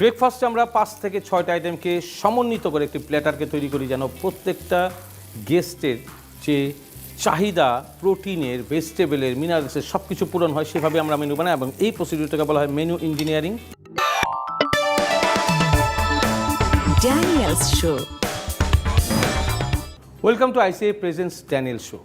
ব্রেকফাস্টে আমরা 5 থেকে 6টা আইটেমকে সমন্বিত করে একটি প্ল্যাটারকে তৈরি করি যেন প্রত্যেকটা গেস্টের যে চাহিদা প্রোটিনের, ভেজিটেবলের, মিনারেলসের সব কিছু পূরণ হয় সেভাবে আমরা মেনু বানাই এবং এই প্রসিডিউরটাকে বলা হয় menu engineering. Daniel's Show. Welcome to ICI presents Daniel show.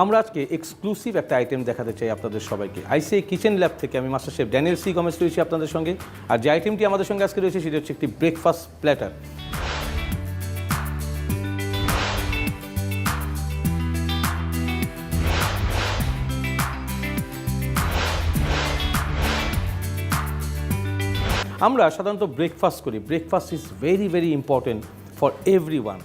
আমরা আজকে এক্সক্লুসিভ একটা আইটেম দেখাতে চাই আপনাদের সবাইকে। আইসিআই কিচেন ল্যাব থেকে আমি master chef Daniel C Gomez রয়েছি আপনাদের সঙ্গে। আর যে আইটেমটি আমাদের সঙ্গে আজকে রয়েছে সেটা হচ্ছে একটি ব্রেকফাস্ট প্ল্যাটার। আমরা সাধারণত ব্রেকফাস্ট করি। Breakfast is very very important for everyone.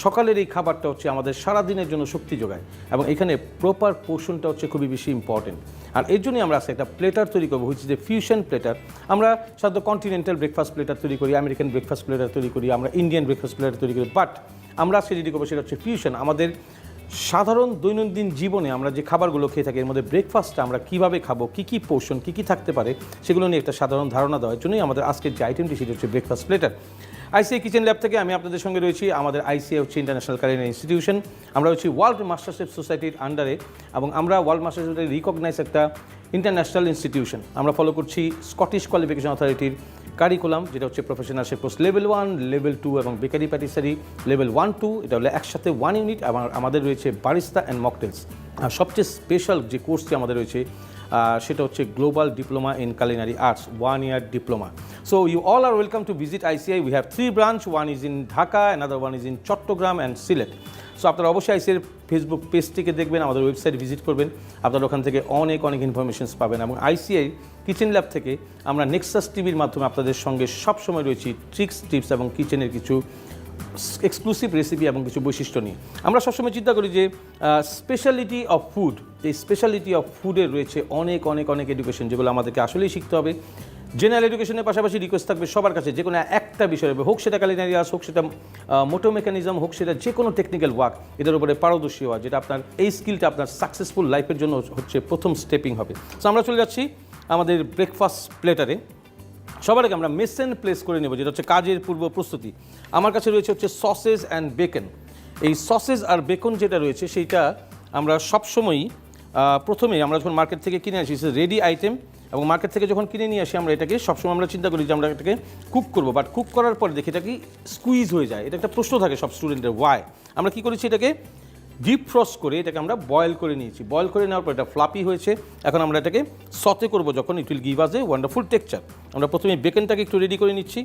সকালের এই খাবারটা হচ্ছে আমাদের সারাদিনের জন্য শক্তি যোগায় এবং এখানে প্রপার পোর্শনটা হচ্ছে খুবই বেশি ইম্পর্টেন্ট। আর এর জন্যই আমরা আজকে একটা প্লেটার তৈরি করবো, which is a fusion platter. আমরা সাধারণত কন্টিনেন্টাল ব্রেকফাস্ট প্লেটার তৈরি করি, আমেরিকান ব্রেকফাস্ট প্লেটার তৈরি করি, আমরা ইন্ডিয়ান ব্রেকফাস্ট প্লেটার তৈরি করি, বাট আমরা আজকে যেটি করবো সেটা হচ্ছে ফিউশন। আমাদের সাধারণ দৈনন্দিন জীবনে আমরা যে খাবারগুলো খেয়ে থাকি এর মধ্যে ব্রেকফাস্টটা আমরা কীভাবে খাবো, কী কী পোর্শন, কী কী থাকতে পারে সেগুলো নিয়ে একটা সাধারণ ধারণা দেওয়ার জন্যই আমাদের আজকের যে আইটেমটি সেটা হচ্ছে breakfast platter. ICI kitchen lab থেকে আমি আপনাদের সঙ্গে রয়েছি। আমাদের আইসিআই হচ্ছে ইন্টারন্যাশনাল কালিনারি ইনস্টিটিউশন। আমরা হচ্ছি ওয়ার্ল্ড মাস্টার শেফ সোসাইটির আন্ডারে এবং আমরা world master chef society recognize একটা ইন্টারন্যাশনাল ইনস্টিটিউশন। আমরা ফলো করছি স্কটিশ কোয়ালিফিকেশন অথরিটির কারিকুলাম, যেটা হচ্ছে professional chef post level 1, level 2 এবং বেকারি প্যাটিসারি লেভেল 1, 2। এটা হলো একসাথে 1 ইউনিট। আমাদের রয়েছে বারিস্তা অ্যান্ড মকটেলস। আর সবচেয়ে স্পেশাল যে কোর্সটি আমাদের রয়েছে সেটা হচ্ছে global diploma in culinary arts, 1 year diploma. So you all are welcome to visit ICI. We have 3 branches. One is in Dhaka, another one is in Chattogram and Sylhet. So আপনারা অবশ্যই ICI Facebook পেজটিকে দেখবেন, আমাদের website visit করবেন, আপনারা ওখান থেকে অনেক ইনফরমেশনস পাবেন। এবং আইসিআই কিচেন ল্যাব থেকে আমরা নেক্সাস টিভির মাধ্যমে আপনাদের সঙ্গে সবসময় রয়েছি ট্রিক্স, টিপস এবং কিচেনের কিছু এক্সক্লুসিভ রেসিপি এবং কিছু বৈশিষ্ট্য নিয়ে। আমরা সবসময় চিন্তা করি যে স্পেশালিটি অফ ফুড, এই স্পেশালিটি অফ ফুডের রয়েছে অনেক এডুকেশন যেগুলো আমাদেরকে আসলেই শিখতে হবে। জেনারেল এডুকেশনের পাশাপাশি রিকোয়েস্ট থাকবে সবার কাছে যে কোনো একটা বিষয় হবে, হোক সেটা কালিনারি আর্টস, হোক সেটা মোটো মেকানিজম, হোক সেটা যে কোনো টেকনিক্যাল ওয়ার্ক, এটার উপরে পারদর্শী হওয়া, যেটা আপনার এই স্কিলটা আপনার সাকসেসফুল লাইফের জন্য হচ্ছে প্রথম স্টেপিং হবে। সো আমরা চলে যাচ্ছি আমাদের ব্রেকফাস্ট প্লেটারে। সবার আগে আমরা মেসেন প্লেস করে নেব, যেটা হচ্ছে কাজের পূর্ব প্রস্তুতি। আমার কাছে রয়েছে হচ্ছে সসেজ অ্যান্ড বেকন। এই সসেজ আর বেকন যেটা রয়েছে সেইটা আমরা সবসময়ই প্রথমেই আমরা যখন মার্কেট থেকে কিনে আসি রেডি আইটেম, এবং মার্কেট থেকে যখন কিনে নিয়ে আসি আমরা এটাকে সবসময় আমরা চিন্তা করি যে আমরা এটাকে কুক করবো, বাট কুক করার পরে দেখি এটা কি স্কুইজ হয়ে যায়। এটা একটা প্রশ্ন থাকে সব স্টুডেন্টের, ওয়াই। আমরা কী করেছি, এটাকে ডিপ ফ্রস্ট করে এটাকে আমরা বয়েল করে নিয়েছি। বয়েল করে নেওয়ার পর এটা ফ্লাপি হয়েছে। এখন আমরা এটাকে সতে করবো যখন, ইট will give us a wonderful texture. আমরা প্রথমে বেকনটাকে একটু রেডি করে নিচ্ছি।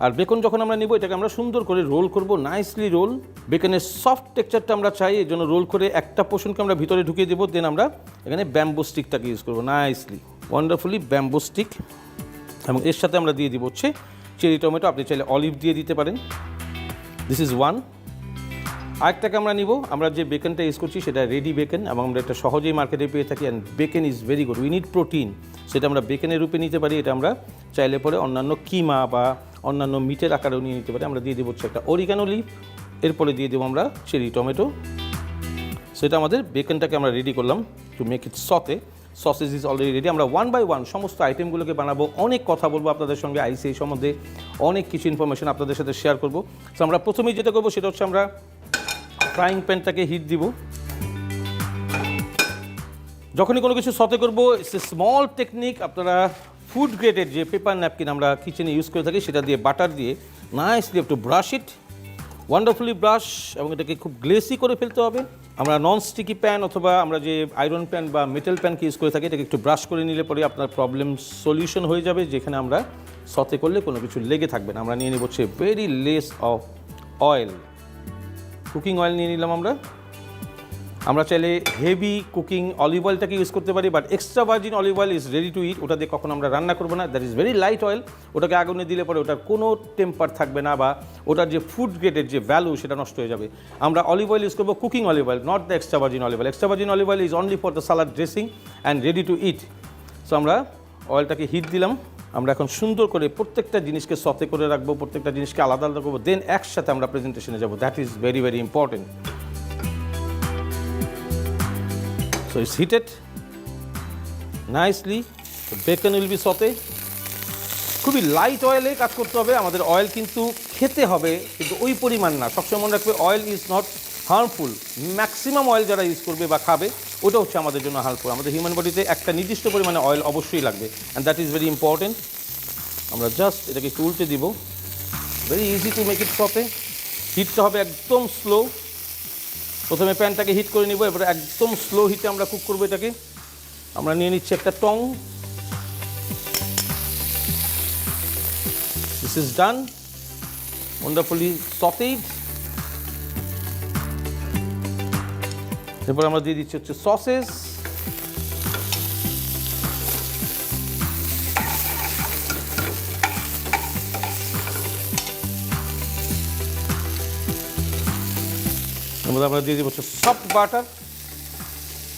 আর বেকন যখন আমরা নিব এটাকে আমরা সুন্দর করে রোল করব, নাইসলি রোল। বেকনের সফট টেক্সচারটা আমরা চাই, এই জন্য রোল করে একটা পোর্শনকে আমরা ভিতরে ঢুকিয়ে দেবো। দেন আমরা এখানে ব্যাম্বো স্টিকটাকে ইউজ করবো, নাইসলি ওয়ান্ডারফুলি ব্যাম্বো স্টিক। এবং এর সাথে আমরা দিয়ে দিব হচ্ছে চেরি টমেটো, আপনি চাইলে অলিভ দিয়ে দিতে পারেন। This is one. আরেকটাকে আমরা নিব, আমরা যে বেকনটা ইউজ করছি সেটা রেডি বেকন এবং আমরা এটা সহজেই মার্কেটে পেয়ে থাকি। And beacon is very good, we need protein. সেটা আমরা বেকনের রূপে নিতে পারি, এটা আমরা চাইলে পরে অন্যান্য কিমা বা অন্যান্য মিটের আকারেও নিয়ে নিতে পারি। আমরা দিয়ে দেবো হচ্ছে একটা অরিগানো লিফ, এরপরে দিয়ে দেবো আমরা চেরি টমেটো। সেটা আমাদের বেকনটাকে আমরা রেডি করলাম টু মেক ইট সতে। Sausage is already ready. আমরা 1 বাই 1 সমস্ত আইটেমগুলোকে বানাবো, অনেক কথা বলবো আপনাদের সঙ্গে আইসিআই সম্বন্ধে, অনেক কিছু ইনফরমেশন আপনাদের সাথে শেয়ার করবো। তো আমরা প্রথমেই যেটা করবো সেটা হচ্ছে আমরা ফ্রাইং প্যানটাকে হিট দিব। যখনই কোনো কিছু সতে করবো, ইটস এ স্মল টেকনিক। আপনারা ফুড গ্রেডের যে পেপার ন্যাপকিন আমরা কিচেনে ইউজ করে থাকি সেটা দিয়ে বাটার দিয়ে নাইসলি একটু ব্রাশ ইট, ওয়ান্ডারফুলি ব্রাশ, এবং এটাকে খুব গ্লেসি করে ফেলতে হবে। আমরা নন স্টিকি প্যান অথবা আমরা যে আয়রন প্যান বা মেটাল প্যানকে ইউজ করে থাকি, এটাকে একটু ব্রাশ করে নিলে পরে আপনার প্রবলেম সলিউশন হয়ে যাবে, যেখানে আমরা সতে করলে কোনো কিছু লেগে থাকবে না। আমরা নিয়ে নেব হচ্ছে very less of oil, cooking oil নিয়ে নিলাম। আমরা চাইলে হেভি কুকিং অলিভ অয়েলটাকে ইউজ করতে পারি, but extra virgin olive oil is ready to eat. ওটা দিয়ে কখনো আমরা রান্না করবো না, that is very light oil. ওটাকে আগুনে দিলে পরে ওটার কোনো টেম্পার থাকবে না বা ওটার যে ফুড গ্রেডের যে ভ্যালু সেটা নষ্ট হয়ে যাবে। আমরা অলিভ অয়েল ইউজ করবো, cooking olive oil, not the extra virgin olive oil. Extra virgin olive oil is only for the salad dressing and ready to it. So আমরা অয়েলটাকে হিট দিলাম। আমরা এখন সুন্দর করে প্রত্যেকটা জিনিসকে সতে করে রাখবো, প্রত্যেকটা জিনিসকে আলাদা আলাদা করবো, দেন একসাথে আমরা প্রেজেন্টেশনে যাবো। That is very very important. So it's heated nicely. The bacon will be sauté. খুবই লাইট অয়েলে কাজ করতে হবে। আমাদের অয়েল কিন্তু খেতে হবে, কিন্তু ওই পরিমাণ না। সবসময় মনে রাখবে oil is not harmful. Maximum oil যারা ইউজ করবে বা খাবে ওটা হচ্ছে আমাদের জন্য হার্মফুল। আমাদের হিউম্যান বডিতে একটা নির্দিষ্ট পরিমাণে অয়েল অবশ্যই লাগবে, and that is very important. আমরা জাস্ট এটাকে একটু উল্টে দিব। Very easy to make it proper. হিটটা হবে একদম স্লো। প্রথমে প্যানটাকে হিট করে নিব, এবারে একদম স্লো হিটে আমরা কুক করবো এটাকে। আমরা নিয়ে নিচ্ছি একটা টং। This is done, wonderfully sautéed. এরপর আমরা দিয়ে দিচ্ছি হচ্ছে সসেস। আমরা দিয়ে দিব হচ্ছে soft butter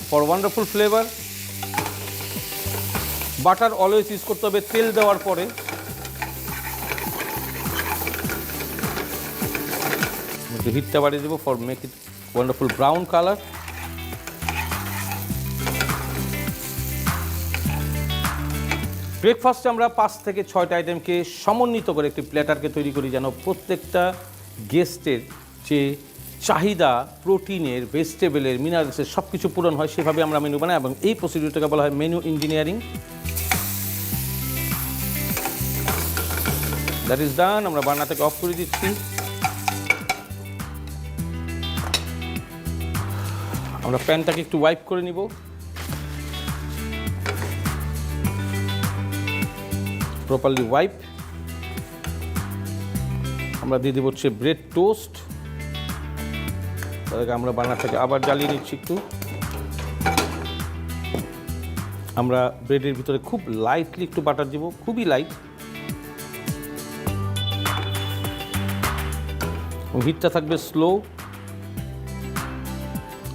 for wonderful flavour. Butter always use করতে হবে তেল দেওয়ার পরে। হিটটা বাড়িয়ে দেবো for make it wonderful brown colour. ব্রেকফাস্টে আমরা 5 থেকে 6টা আইটেমকে সমন্বিত করে একটি প্ল্যাটারকে তৈরি করি, যেন প্রত্যেকটা গেস্টের যে চাহিদা প্রোটিনের, ভেজিটেবলের, মিনারেলসের সব কিছু পূরণ হয়, সেভাবে আমরা মেনু বানাই, এবং এই প্রসিডিউরটাকে বলা হয় menu engineering. That is done. আমরা বার্নারটাকে অফ করে দিচ্ছি। আমরা প্যানটাকে একটু ওয়াইপ করে নিব। Properly wipe. আমরা দিয়ে দেবো হচ্ছে ব্রেড টোস্ট। তার আগে আমরা বার্নারটাকে আবার জ্বালিয়ে নিচ্ছি একটু। আমরা ব্রেডের ভিতরে খুব লাইটলি একটু বাটার দিব, খুবই লাইট। হিটটা থাকবে স্লো।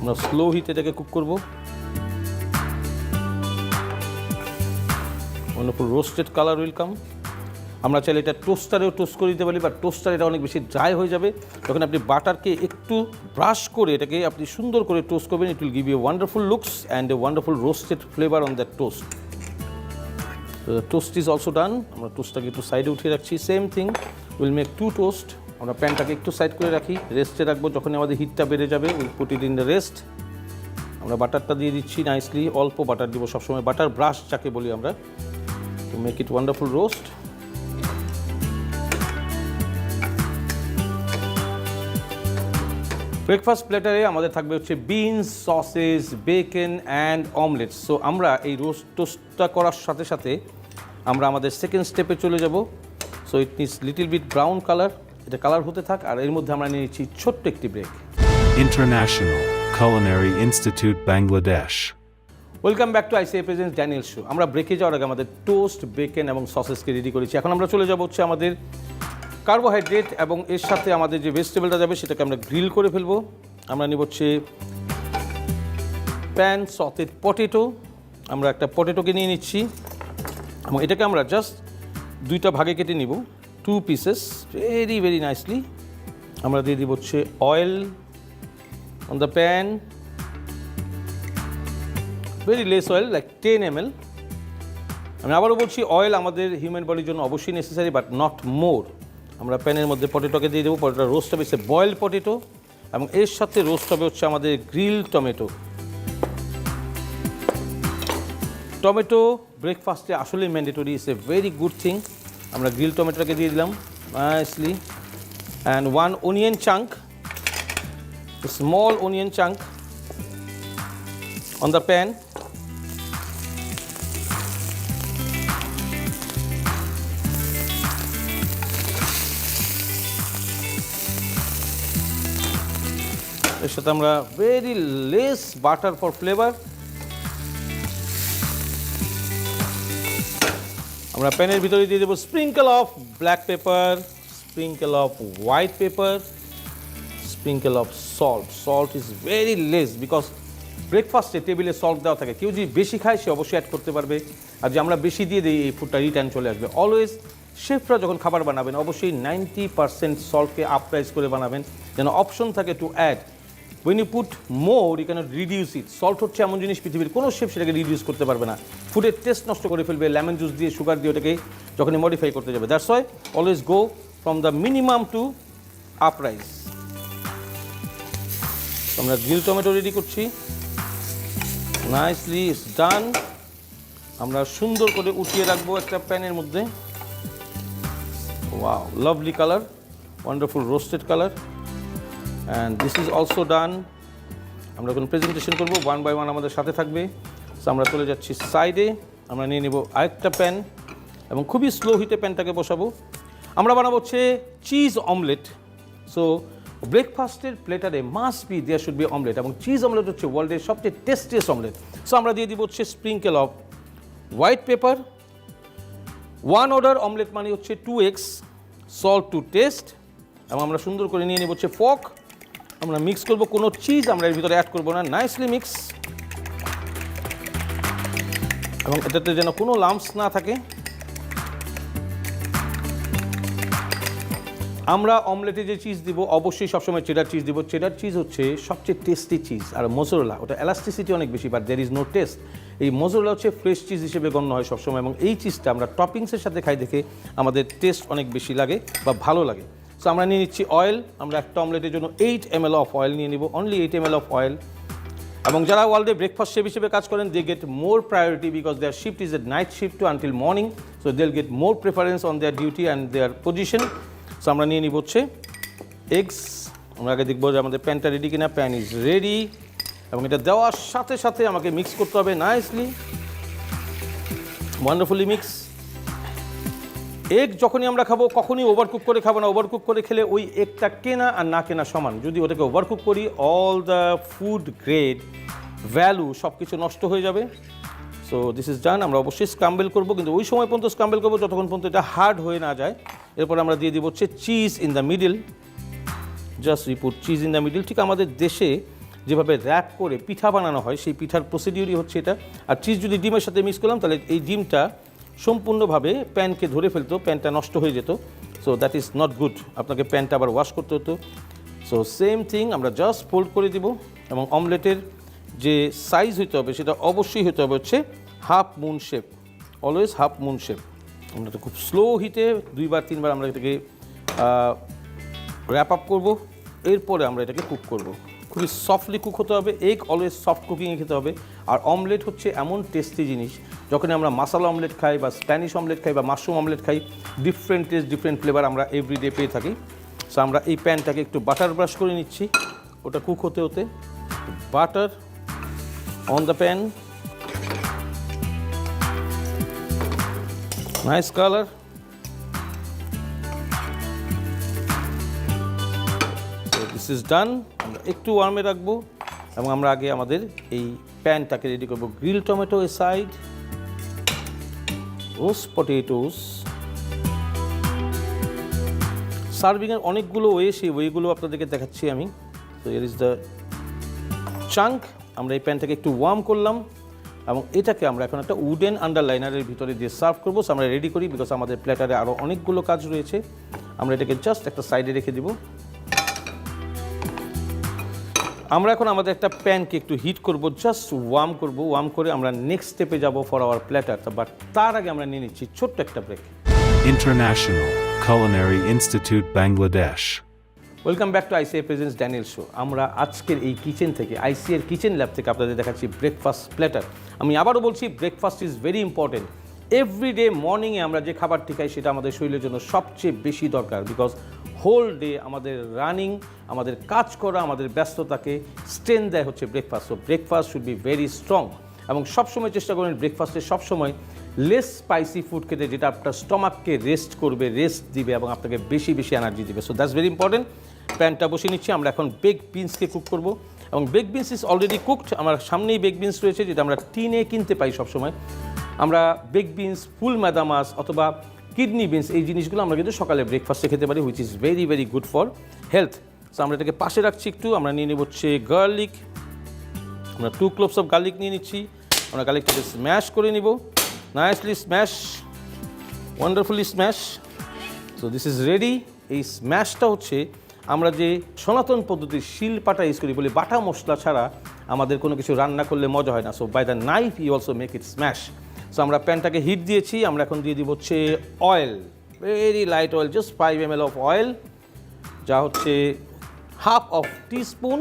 আমরা স্লো হিটে এটাকে কুক করব। Wonderful roasted colour welcome. আমরা চাইলে এটা টোস্টারেও টোস্ট করে দিতে পারি, বাট টোস্টার এটা অনেক বেশি ড্রাই হয়ে যাবে। যখন আপনি বাটারকে একটু ব্রাশ করে এটাকে আপনি সুন্দর করে টোস্ট করবেন, it will give you wonderful looks and a wonderful roasted flavour on that toast. Toast is also done. আমরা টোস্টটাকে একটু সাইডে উঠিয়ে রাখছি। Same thing, will make 2 toast. আমরা প্যানটাকে একটু সাইড করে রাখি, রেস্টে রাখবো। যখন আমাদের হিটটা বেড়ে যাবে, will put it in the rest. আমরা বাটারটা দিয়ে দিচ্ছি নাইসলি। অল্প বাটার দিব সবসময়, বাটার ব্রাশ যাকে বলি আমরা, to make it wonderful roast. Breakfast প্লেটারে আমাদের থাকবে হচ্ছে beans, sausages, bacon and omelettes. So আমরা এই রোস্ট টোস্টটা করার সাথে সাথে আমরা আমাদের সেকেন্ড স্টেপে চলে যাব। So it needs little bit brown colour. এটা কালার হতে থাক, আর এর মধ্যে আমরা নিয়ে নিচ্ছি ছোট্ট একটি break. International Culinary Institute, Bangladesh. Welcome back to ICI presents Daniel show. আমরা ব্রেকে যাওয়ার আগে আমাদের টোস্ট, বেকন এবং সসেসকে রেডি করেছি। এখন আমরা চলে যাব হচ্ছে আমাদের কার্বোহাইড্রেট, এবং এর সাথে আমাদের যে ভেজিটেবলটা যাবে সেটাকে আমরা গ্রিল করে ফেলবো। আমরা নেব হচ্ছে প্যান সটেড পটেটো। আমরা একটা পটেটোকে নিয়ে নিচ্ছি, এবং এটাকে আমরা জাস্ট 2টা ভাগে কেটে নিব, 2 পিসেস, ভেরি ভেরি নাইসলি। আমরা দিয়ে দিব হচ্ছে oil on the pan, very less oil, like 10 ml। আমি আবারও বলছি, অয়েল আমাদের হিউম্যান বডির জন্য অবশ্যই নেসেসারি, বাট নট মোর। আমরা প্যানের মধ্যে পটেটোকে দিয়ে দেবো। পটেটো রোস্ট হবে, সে বয়েল পটেটো, এবং এর সাথে রোস্ট হবে হচ্ছে আমাদের গ্রিল টমেটো। টমেটো ব্রেকফাস্টে আসলে mandatory, it's a very good thing. আমরা গ্রিল টমেটোটাকে দিয়ে দিলাম nicely, and 1 onion chunk, small onion chunk on the pan. এর সাথে আমরা very less butter for flavour. আমরা প্যানের ভিতরে দিয়ে দেবো sprinkle of black pepper, sprinkle off white pepper, sprinkle of salt. Salt is very less, because ব্রেকফাস্টে টেবিলে সল্ট দেওয়া থাকে। কেউ যদি বেশি খায় সে অবশ্যই অ্যাড করতে পারবে, আর যে আমরা বেশি দিয়ে দিই এই ফুডটা রিটার্ন চলে আসবে। অলওয়েজ শেফরা যখন খাবার বানাবেন অবশ্যই 90% সল্টকে আপরাইজ করে বানাবেন, যেন অপশন থাকে to add when you put more you cannot reduce it. Salt হচ্ছে এমন জিনিস পৃথিবীর কোনো শেফ সেটাকে রিডিউস করতে পারবে না, ফুডের টেস্ট নষ্ট করে ফেলবে লেমন জুস দিয়ে, সুগার দিয়ে ওটাকে যখনই মডিফাই করতে যাবে। That's why always go from the minimum to uprise. আমরা গ্রিল টমেটো রেডি করছি, নাইসলি ইটস ডান। আমরা সুন্দর করে উঠিয়ে রাখবো একটা প্যানের মধ্যে। Wow, lovely colour, wonderful roasted colour, and this is also done. আমরা এখন প্রেজেন্টেশন করবো, ওয়ান বাই ওয়ান আমাদের সাথে থাকবে। সো আমরা চলে যাচ্ছি সাইডে, আমরা নিয়ে নেব আরেকটা প্যান এবং খুবই স্লো হিটে প্যানটাকে বসাবো। আমরা বানাবো হচ্ছে চিজ অমলেট। সো ব্রেকফাস্টের প্লেটারে must be there should be omelette, এবং চিজ অমলেট হচ্ছে ওয়ার্ল্ডের সবচেয়ে টেস্টিয়েস্ট অমলেট। সো আমরা দিয়ে দিব হচ্ছে sprinkle off white paper, 1 order omelette মানে হচ্ছে 2 eggs, সল্ট টু টেস্ট, এবং আমরা সুন্দর করে নিয়ে নেব হচ্ছে ফর্ক। আমরা মিক্স করব, কোনো চিজ আমরা এর ভিতরে অ্যাড করবো না, নাইসলি মিক্স, এবং এটাতে যেন কোনো লাম্পস না থাকে। আমরা অমলেটে যে চিজ দিব অবশ্যই সবসময় চেডার চিজ দিব। চেডার চিজ হচ্ছে সবচেয়ে টেস্টি চিজ, আর মোজরেলা ওটা এলাস্টিসিটি অনেক বেশি, but there is no taste. এই মোজরেলা হচ্ছে ফ্রেশ চিজ হিসেবে গণ্য হয় সবসময়, এবং এই চিজটা আমরা টপিংসের সাথে খাই দেখে আমাদের টেস্ট অনেক বেশি লাগে বা ভালো লাগে। সো আমরা নিয়ে নিচ্ছি অয়েল, আমরা একটা অমলেটের জন্য 8 ml অফ অয়েল নিয়ে নিব, অনলি 8 ml অফ অয়েল। এবং যারা ওয়ার্ল্ডে ব্রেকফাস্ট শেফ হিসেবে কাজ করেন, they get more priority because their shift is a night shift to until morning, so they will get more preference on their duty and their position. সো আমরা নিয়ে নিব হচ্ছে এগস। আমরা আগে দেখবো যে আমাদের প্যানটা রেডি কিনা। প্যান ইজ রেডি, এবং এটা দেওয়ার সাথে সাথে আমাকে মিক্স করতে হবে নাইসলি, ওয়ান্ডারফুলি মিক্স। এগ যখনই আমরা খাবো কখনই ওভারকুক করে খাবো না, ওভারকুক করে খেলে ওই এগটা কেনা আর না কেনা সমান। যদি ওটাকে ওভারকুক করি all the food grade value সব কিছু নষ্ট হয়ে যাবে। So this is done. আমরা অবশ্যই স্ক্রাম্বেল করবো, কিন্তু ওই সময় পর্যন্ত স্ক্রাম্বেল করবো যতক্ষণ পর্যন্ত এটা হার্ড হয়ে না যায়। এরপর আমরা দিয়ে দিব হচ্ছে cheese in the middle, just we put cheese in the middle. ঠিক আমাদের দেশে যেভাবে র্যাপ করে পিঠা বানানো হয় সেই পিঠার প্রসিডিউরই হচ্ছে এটা। আর চিজ যদি ডিমের সাথে মিক্স করলাম তাহলে এই ডিমটা সম্পূর্ণভাবে প্যানকে ধরে ফেলতো, প্যানটা নষ্ট হয়ে যেত। So that is not good, আপনাকে প্যানটা আবার ওয়াশ করতে হতো। সো সেম থিং, আমরা জাস্ট ফোল্ড করে দিব, এবং অমলেটের যে সাইজ হইতে হবে সেটা অবশ্যই হতে হবে হচ্ছে half moon shape, always half moon shape. আমরা এটা খুব স্লো হিটে 2-3 আমরা এটাকে র্যাপ আপ করবো, এরপরে আমরা এটাকে কুক করব। খুবই সফটলি কুক হতে হবে, এগ অলওয়েজ সফট কুকিংয়ে খেতে হবে। আর অমলেট হচ্ছে এমন টেস্টি জিনিস, যখন আমরা মশলা অমলেট খাই বা স্প্যানিশ অমলেট খাই বা মাশরুম অমলেট খাই, ডিফারেন্ট টেস্ট ডিফারেন্ট ফ্লেভার আমরা এভরিডে পেয়ে থাকি। সো আমরা এই প্যানটাকে একটু বাটার ব্রাশ করে নিচ্ছি, ওটা কুক হতে হতে। Butter on the pan, nice colour. This is done. আমরা একটু ওয়ার্মে রাখবো, এবং আমরা আগে আমাদের এই প্যানটাকে রেডি করবো। গ্রিল টমেটো এ সাইড, রোস্ট পটেটোস। সার্ভিংয়ের অনেকগুলো ওয়ে, সেই ওয়েগুলো আপনাদেরকে দেখাচ্ছি আমি। তো এর ইজ দ্য চাঙ্ক। আমরা এই প্যানটাকে একটু ওয়ার্ম করলাম, এবং এটাকে আমরা এখন একটা উডেন আন্ডারলাইনারের ভিতরে দিয়ে সার্ভ করবো। সো আমরা রেডি করি, বিকজ আমাদের প্ল্যাটারে আরও অনেকগুলো কাজ রয়েছে। আমরা এটাকে জাস্ট একটা সাইডে রেখে দিব। আমরা এখন আমাদের একটা প্যানকে একটু হিট করব, জাস্ট ওয়ার্ম করব। ওয়ার্ম করে আমরা নেক্সট স্টেপে যাব ফর আওয়ার প্ল্যাটার। বাট তার আগে আমরা নিয়ে নিচ্ছি ছোট্ট একটা break. International Culinary Institute, Bangladesh. Welcome back to ICA presents Daniel show. আমরা আজকের এই কিচেন থেকে, আইসিএর কিচেন ল্যাব থেকে আপনাদের দেখাচ্ছি ব্রেকফাস্ট প্ল্যাটার। আমি আবারও বলছি, breakfast is very important. Everyday মর্নিংয়ে আমরা যে খাবারটি খাই সেটা আমাদের শরীরের জন্য সবচেয়ে বেশি দরকার, বিকজ হোল ডে আমাদের রানিং, আমাদের কাজ করা, আমাদের ব্যস্ততাকে স্ট্রেন দেয় হচ্ছে breakfast. So breakfast should be very strong, এবং সবসময় চেষ্টা করেন ব্রেকফাস্টে সবসময় লেস স্পাইসি ফুড খেতে, যেটা আপনার স্টমাককে রেস্ট করবে, রেস্ট দিবে, এবং আপনাকে বেশি বেশি এনার্জি দিবে। So that's very important. প্যানটা বসিয়ে নিচ্ছি, আমরা এখন বেক বিনসকে কুক করব, এবং bake beans is already cooked. আমার সামনেই বেক বিনস রয়েছে, যেটা আমরা টিনে কিনতে পাই সবসময়। আমরা বেক বিনস, ফুল ম্যাদামাস অথবা কিডনি বিনস, এই জিনিসগুলো আমরা কিন্তু সকালে ব্রেকফাস্টে খেতে পারি, which is very very good for health. So আমরা এটাকে পাশে রাখছি একটু। আমরা নিয়ে নেব হচ্ছে গার্লিক। আমরা 2 cloves অফ গার্লিক নিয়ে নিচ্ছি। আমরা গার্লিকটাকে স্ম্যাশ করে নিব, nicely smash, wonderfully smash. So this is ready. এই স্ম্যাশটা হচ্ছে আমরা যে সনাতন পদ্ধতির শিল পাটা ইউজ করি বলি বাটা মশলা ছাড়া আমাদের কোনো কিছু রান্না করলে মজা হয় না, so by the knife you also make it smash. সো আমরা প্যানটাকে হিট দিয়েছি, আমরা এখন দিয়ে দিব হচ্ছে oil, very light oil, just 5 ml of oil, যা হচ্ছে হাফ অফ টিস্পুন।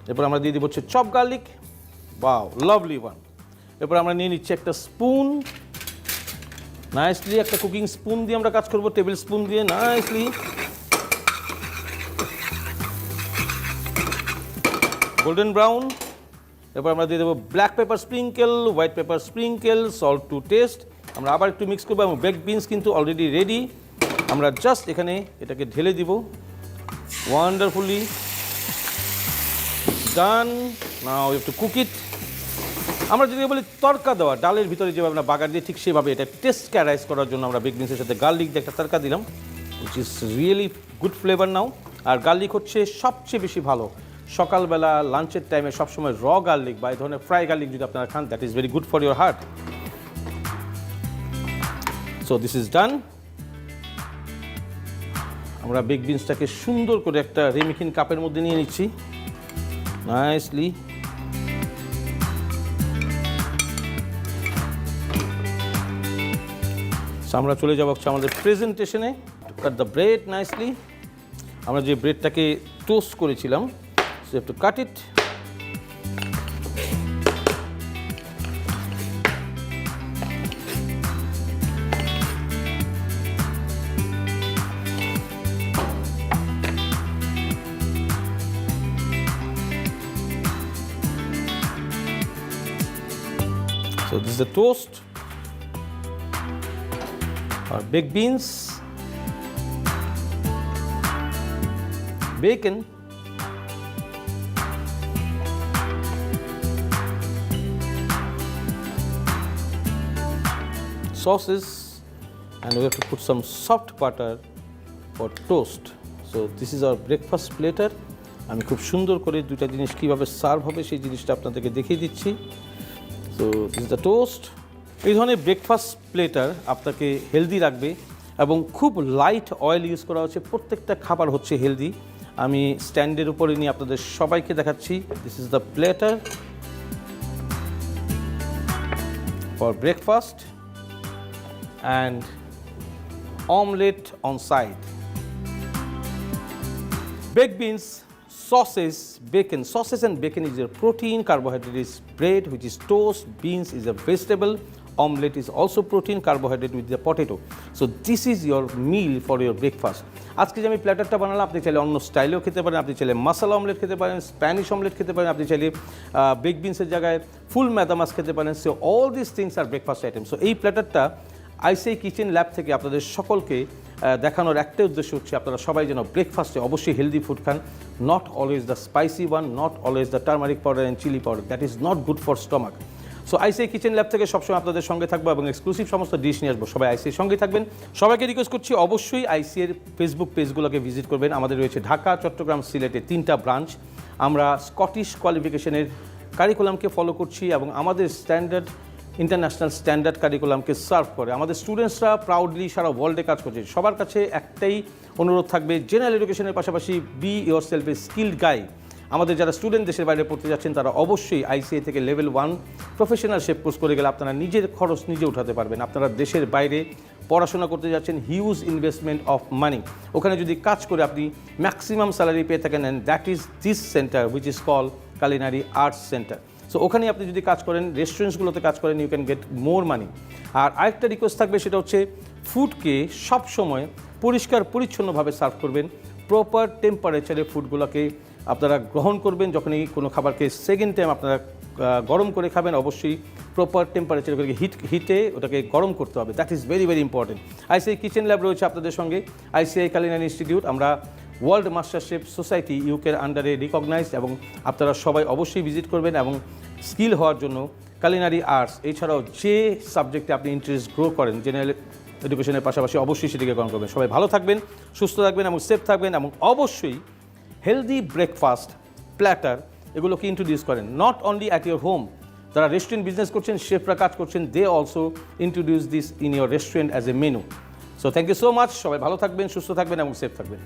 এরপর আমরা দিয়ে দিব হচ্ছে chop garlic, wow lovely one. এরপর আমরা নিয়ে নিচ্ছি একটা স্পুন, নাইসলি একটা কুকিং স্পুন দিয়ে আমরা কাজ করব, টেবিল স্পুন দিয়ে নাইসলি। Golden brown. এরপর আমরা দিয়ে দেবো black pepper sprinkle, white pepper sprinkle, salt to taste. আমরা আবার একটু মিক্স করবো এবং বেকড বিনস কিন্তু অলরেডি রেডি, আমরা জাস্ট এখানে এটাকে ঢেলে দিব। Wonderfully done, now you have to cook it. আমরা যদি বলি তড়কা দেওয়া, ডালের ভিতরে যেভাবে আমরা বাগার দিই ঠিক সেভাবে এটা টেস্টকে অ্যারাইজ করার জন্য আমরা বেকড বিনসের সাথে গার্লিক দিয়ে একটা তড়কা দিলাম, which is really good flavour now. আর গার্লিক হচ্ছে সবচেয়ে বেশি ভালো সকালবেলা লাঞ্চের টাইমে সবসময় র গার্লিক বা এই ধরনের ফ্রাই গার্লিক যদি আপনারা খান, that is very good for your heart. So this is done. আমরা বেকড বিনসটাকে সুন্দর করে একটা রেমিকিন কাপের মধ্যে নিয়ে নিচ্ছি নাইসলি। আমরা চলে যাবো হচ্ছে আমাদের প্রেজেন্টেশনে। Cut the bread nicely. আমরা যে ব্রেডটাকে টোস্ট করেছিলাম, so have to cut it. So this is the toast, our baked beans, bacon, sauces, and we have to put some soft butter for toast. So this is our breakfast platter. আমি খুব সুন্দর করে দুটা জিনিস কীভাবে serve হবে সেই জিনিসটা আপনাদেরকে দেখিয়ে দিচ্ছি। So this is the toast. এই ধরনের ব্রেকফাস্ট প্লেটার আপনাকে হেলদি রাখবে এবং খুব লাইট অয়েল ইউজ করা হচ্ছে, প্রত্যেকটা খাবার হচ্ছে হেলদি। আমি স্ট্যান্ডের উপরে নিয়ে আপনাদের সবাইকে দেখাচ্ছি। This is the platter for breakfast and omelette on side, baked beans, sauces, bacon. Sauces and bacon is your protein, carbohydrate is bread, which is toast, beans is a vegetable, omelette is also protein, carbohydrate with the potato. So this is your meal for your breakfast. আজকে যে আমি প্ল্যাটারটা বানালাম, আপনি চাইলে অন্য স্টাইলেও খেতে পারেন, আপনি চাইলে মশলা অমলেট খেতে পারেন, স্প্যানিশ অমলেট খেতে পারেন, আপনি চাইলে বেকড বিনসের জায়গায় ফুল ম্যাদামাস খেতে পারেন। So all this things are breakfast item. সো এই প্ল্যাটারটা আইসিআই কিচেন ল্যাব থেকে আপনাদের সকলকে দেখানোর একটাই উদ্দেশ্য হচ্ছে আপনারা সবাই যেন ব্রেকফাস্টে অবশ্যই হেলদি ফুড খান, not always the spicy one, not always the turmeric powder and chilli powder, that is not good for stomach. So ICI kitchen lab থেকে সবসময় আপনাদের সঙ্গে থাকবো এবং এক্সক্লুসিভ সমস্ত ডিশ নিয়ে আসবো। সবাই আইসিআই সঙ্গে থাকবেন। সবাইকে রিকোয়েস্ট করছি অবশ্যই আইসিআইয়ের ফেসবুক পেজগুলোকে ভিজিট করবেন। আমাদের রয়েছে ঢাকা, চট্টগ্রাম, সিলেটে 3টা ব্রাঞ্চ। আমরা স্কটিশ কোয়ালিফিকেশনের কারিকুলামকে ফলো করছি এবং আমাদের স্ট্যান্ডার্ড ইন্টারন্যাশনাল স্ট্যান্ডার্ড কারিকুলামকে সার্ভ করে। আমাদের স্টুডেন্টসরা প্রাউডলি সারা ওয়ার্ল্ডে কাজ করছে। সবার কাছে একটাই অনুরোধ থাকবে, জেনারেল এডুকেশনের পাশাপাশি be yourself a skilled guy. আমাদের যারা স্টুডেন্ট দেশের বাইরে পড়তে যাচ্ছেন তারা অবশ্যই আইসিআই থেকে লেভেল 1 প্রফেশনাল শেপ কোর্স করে গেলে আপনারা নিজের খরচ নিজে উঠাতে পারবেন। আপনারা দেশের বাইরে পড়াশোনা করতে যাচ্ছেন, হিউজ ইনভেস্টমেন্ট অফ মানি, ওখানে যদি কাজ করে আপনি ম্যাক্সিমাম স্যালারি পেয়ে থাকেন, and that is this centre which is call culinary arts centre. So ওখানে আপনি যদি কাজ করেন, রেস্টুরেন্টসগুলোতে কাজ করেন, ইউ ক্যান গেট মোর মানি। আর আরেকটা রিকোয়েস্ট থাকবে, সেটা হচ্ছে ফুডকে সবসময় পরিষ্কার পরিচ্ছন্নভাবে সার্ভ করবেন, প্রপার টেম্পারেচারে ফুডগুলোকে আপনারা গ্রহণ করবেন। যখনই কোনো খাবারকে সেকেন্ড টাইম আপনারা গরম করে খাবেন, অবশ্যই প্রপার টেম্পারেচারে হিটে ওটাকে গরম করতে হবে, that is very very important. ICI kitchen lab রয়েছে আপনাদের সঙ্গে, আইসিআই কালিনারি ইনস্টিটিউট, আমরা ওয়ার্ল্ড মাস্টার শেফ সোসাইটি ইউকের আন্ডারে রিকগনাইজড, এবং আপনারা সবাই অবশ্যই ভিজিট করবেন এবং স্কিল হওয়ার জন্য কালিনারি আর্টস এছাড়াও যে সাবজেক্টে আপনি ইন্টারেস্ট গ্রো করেন জেনারেল এডুকেশনের পাশাপাশি অবশ্যই সেটিকে গ্রহণ করবেন। সবাই ভালো থাকবেন, সুস্থ থাকবেন এবং সেফ থাকবেন, এবং অবশ্যই হেলদি ব্রেকফাস্ট প্ল্যাটার এগুলোকে ইন্ট্রোডিউস করেন, not only at your home. যারা রেস্টুরেন্ট বিজনেস করছেন, শেফরা কাজ করছেন, they also introduce this in your restaurant as a menu. So thank you so much. সবাই ভালো থাকবেন, সুস্থ থাকবেন এবং সেফ থাকবেন।